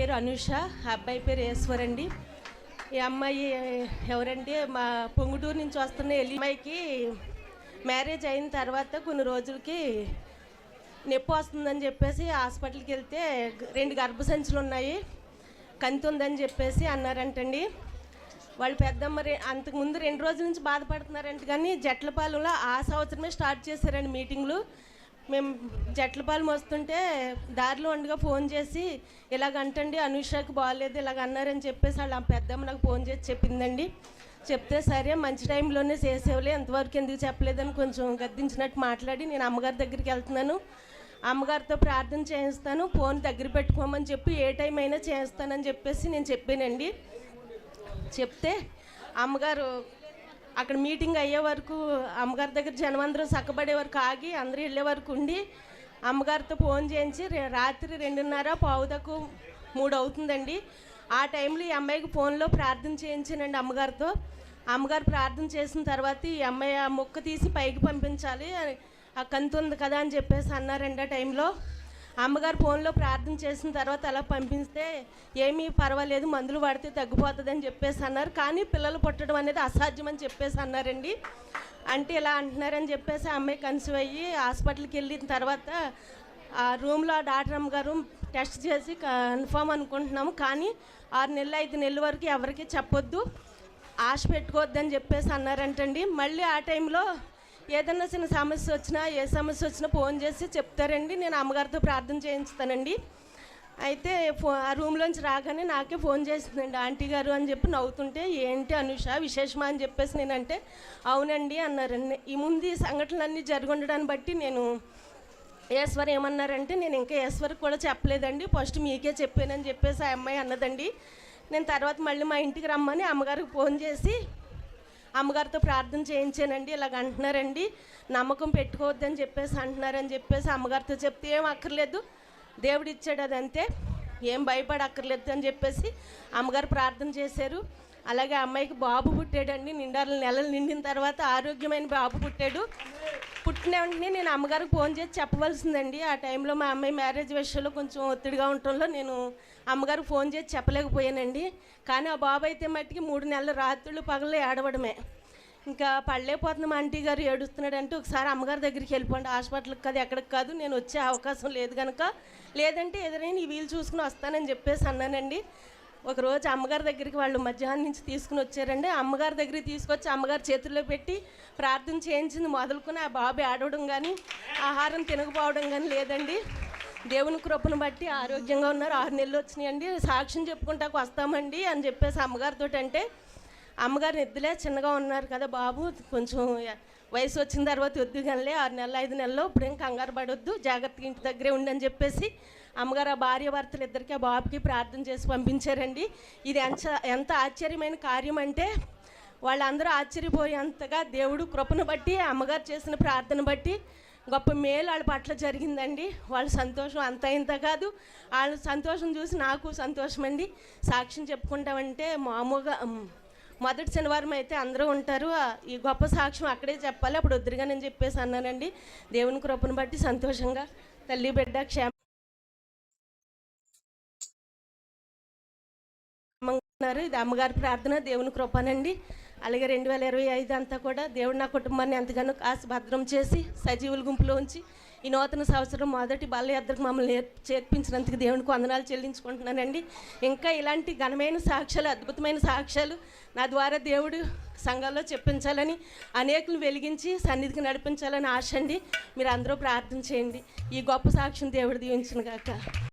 పేరు అనుష, అబ్బాయి పేరు ఈశ్వర్ అండి. ఈ అమ్మాయి ఎవరంటే మా పొంగుటూరు నుంచి వస్తున్న అమ్మాయికి మ్యారేజ్ అయిన తర్వాత కొన్ని రోజులకి నొప్పి వస్తుందని చెప్పేసి హాస్పిటల్కి వెళ్తే 2 గర్భసంచులు ఉన్నాయి, కంతి ఉందని చెప్పేసి అన్నారంటండి. వాళ్ళు పెద్దమ్మ అంతకుముందు 2 రోజుల నుంచి బాధపడుతున్నారంట. కానీ జట్లపాలెంలో ఆ సంవత్సరమే స్టార్ట్ చేశారండి మీటింగ్లు. మేము జట్లపాలెం వస్తుంటే దారిలో ఉండగా ఫోన్ చేసి ఇలాగంటండి అనుషకు బాగాలేదు ఇలాగ అన్నారని చెప్పేసి వాళ్ళ పెద్దమ్మ నాకు ఫోన్ చేసి చెప్పిందండి. చెప్తే సరే మంచి టైంలోనే చేసేవలే, ఎంతవరకు ఎందుకు చెప్పలేదని కొంచెం గద్దించినట్టు మాట్లాడి నేను అమ్మగారి దగ్గరికి వెళ్తున్నాను, అమ్మగారితో ప్రార్థన చేయిస్తాను, ఫోన్ దగ్గర పెట్టుకోమని చెప్పి ఏ టైం అయినా చేస్తానని చెప్పేసి నేను చెప్పానండి. చెప్తే అమ్మగారు అక్కడ మీటింగ్ అయ్యే వరకు అమ్మగారి దగ్గర జనం అందరూ చక్కబడే వరకు ఆగి అందరూ వెళ్ళే వరకు ఉండి అమ్మగారితో ఫోన్ చేయించి రాత్రి 2:30 పావుదకు 3 అవుతుందండి. ఆ టైంలో ఈ అమ్మాయికి ఫోన్లో ప్రార్థన చేయించానండి అమ్మగారితో. అమ్మగారు ప్రార్థన చేసిన తర్వాత ఈ అమ్మాయి ఆ ముక్క తీసి పైకి పంపించాలి, ఆ కంతి ఉంది కదా అని చెప్పేసి అన్నారండి. ఆ టైంలో అమ్మగారు ఫోన్లో ప్రార్థన చేసిన తర్వాత అలా పంపిస్తే ఏమీ పర్వాలేదు, మందులు వాడితే తగ్గిపోతుంది అని చెప్పేసి అన్నారు. కానీ పిల్లలు పుట్టడం అనేది అసాధ్యం అని చెప్పేసి అన్నారండి. అంటే ఇలా అంటున్నారని చెప్పేసి ఆ అమ్మాయి కన్సీవ్ అయ్యి హాస్పిటల్కి వెళ్ళిన తర్వాత ఆ రూమ్లో డాక్టర్ అమ్మగారు టెస్ట్ చేసి కన్ఫామ్ అనుకుంటున్నాము, కానీ 6 నెలలు 5 నెలల వరకు ఎవరికి చెప్పొద్దు, ఆశ పెట్టుకోవద్దని చెప్పేసి అన్నారంటండి. మళ్ళీ ఆ టైంలో ఏదన్నా చిన్న సమస్య వచ్చినా ఏ సమస్య వచ్చినా ఫోన్ చేసి చెప్తారండి, నేను అమ్మగారితో ప్రార్థన చేయించుతానండి. అయితే ఆ రూమ్లోంచి రాగానే నాకే ఫోన్ చేసిందండి ఆంటీ గారు అని చెప్పి నవ్వుతుంటే, ఏంటి అనుష విశేషమా అని చెప్పేసి నేనంటే అవునండి అన్నారండి. ఈ ముందు ఈ సంఘటనలన్నీ జరిగి ఉండడాన్ని బట్టి నేను ఈశ్వర్ ఏమన్నారంటే నేను ఇంకా ఈశ్వర్కి కూడా చెప్పలేదండి, ఫస్ట్ మీకే చెప్పానని చెప్పేసి ఆ అమ్మాయి అన్నదండి. నేను తర్వాత మళ్ళీ మా ఇంటికి రమ్మని అమ్మగారికి ఫోన్ చేసి అమ్మగారితో ప్రార్థన చేయించానండి. ఇలాగ అంటున్నారండి, నమ్మకం పెట్టుకోవద్దని చెప్పేసి అంటున్నారని చెప్పేసి అమ్మగారితో చెప్తే ఏం అక్కర్లేదు, దేవుడు ఇచ్చాడు అదంతే, ఏం భయపడక్కర్లేదు అని చెప్పేసి అమ్మగారు ప్రార్థన చేశారు. అలాగే అమ్మాయికి బాబు పుట్టాడండి. 6 నెలలు నిండిన తర్వాత ఆరోగ్యమైన బాబు పుట్టాడు. పుట్టిన వెంటనే నేను అమ్మగారికి ఫోన్ చేసి చెప్పవలసిందండి. ఆ టైంలో మా అమ్మాయి మ్యారేజ్ విషయంలో కొంచెం ఒత్తిడిగా ఉండటంలో నేను అమ్మగారికి ఫోన్ చేసి చెప్పలేకపోయానండి. కానీ ఆ బాబు అయితే మట్టికి 3 నెలలు రాత్రులు పగలు ఏడవడమే. ఇంకా పడలేకపోతున్నాం ఆంటీ గారు ఏడుస్తున్నాడంటే ఒకసారి అమ్మగారి దగ్గరికి వెళ్ళిపోండి, హాస్పిటల్కి కాదు ఎక్కడికి కాదు, నేను వచ్చే అవకాశం లేదు కనుక, లేదంటే ఏదైనా ఈ వీలు చూసుకుని వస్తానని చెప్పేసి అన్నానండి. ఒకరోజు అమ్మగారి దగ్గరికి వాళ్ళు మధ్యాహ్నం నుంచి తీసుకుని వచ్చారండి. అమ్మగారి దగ్గరికి తీసుకొచ్చి అమ్మగారి చేతుల్లో పెట్టి ప్రార్థన చేయించింది మొదలుకొని ఆ బాబు ఆడవడం కానీ ఆహారం తినకపోవడం కానీ లేదండి. దేవుని కృపను బట్టి ఆరోగ్యంగా ఉన్నారు. 6 నెలలు వచ్చినాయండి. సాక్ష్యం చెప్పుకుంటాకు వస్తామండి అని చెప్పేసి అమ్మగారితో అంటే అమ్మగారు నిద్రలే చిన్నగా ఉన్నారు కదా బాబు, కొంచెం వయసు వచ్చిన తర్వాత వద్దు కానీ 6 నెలలు 5 నెలలు ఇప్పుడేం కంగారు పడొద్దు, జాగ్రత్తగా ఇంటి దగ్గరే ఉండని చెప్పేసి అమ్మగారు ఆ భార్య భర్తలు ఇద్దరికి ఆ బాబుకి ప్రార్థన చేసి పంపించారండి. ఇది ఎంత ఆశ్చర్యమైన కార్యం అంటే వాళ్ళందరూ ఆశ్చర్యపోయేంతగా దేవుడు కృపను బట్టి అమ్మగారు చేసిన ప్రార్థన బట్టి గొప్ప మేలు వాళ్ళ పట్ల జరిగిందండి. వాళ్ళ సంతోషం అంత ఇంత కాదు, వాళ్ళ సంతోషం చూసి నాకు సంతోషం అండి. సాక్ష్యం చెప్పుకుంటామంటే మామూలుగా మొదటి శనివారం అయితే అందరూ ఉంటారు, ఈ గొప్ప సాక్ష్యం అక్కడే చెప్పాలి, అప్పుడు వద్దురుగా నేను చెప్పేసి అన్నానండి. దేవుని కృపను బట్టి సంతోషంగా తల్లి బిడ్డ క్షేమంగా ఉన్నారు. ఇది అమ్మగారి ప్రార్థన, దేవుని కృపనండి. అలాగే 2025 అంతా కూడా దేవుడు నా కుటుంబాన్ని ఎంతగానో కాసి భద్రం చేసి సజీవుల గుంపులో ఉంచి ఈ నూతన సంవత్సరం మొదటి బల్లయాత్రకు మమ్మల్ని చేర్పించినందుకు దేవునికి వందనాలు చెల్లించుకుంటున్నానండి. ఇంకా ఇలాంటి ఘనమైన సాక్ష్యాలు, అద్భుతమైన సాక్ష్యాలు నా ద్వారా దేవుడు సంఘాల్లో చెప్పించాలని, అనేకులు వెలిగించి సన్నిధికి నడిపించాలని ఆశ అండి. మీరు అందరూ ప్రార్థన చేయండి. ఈ గొప్ప సాక్ష్యం దేవుడు దీవించును గాక.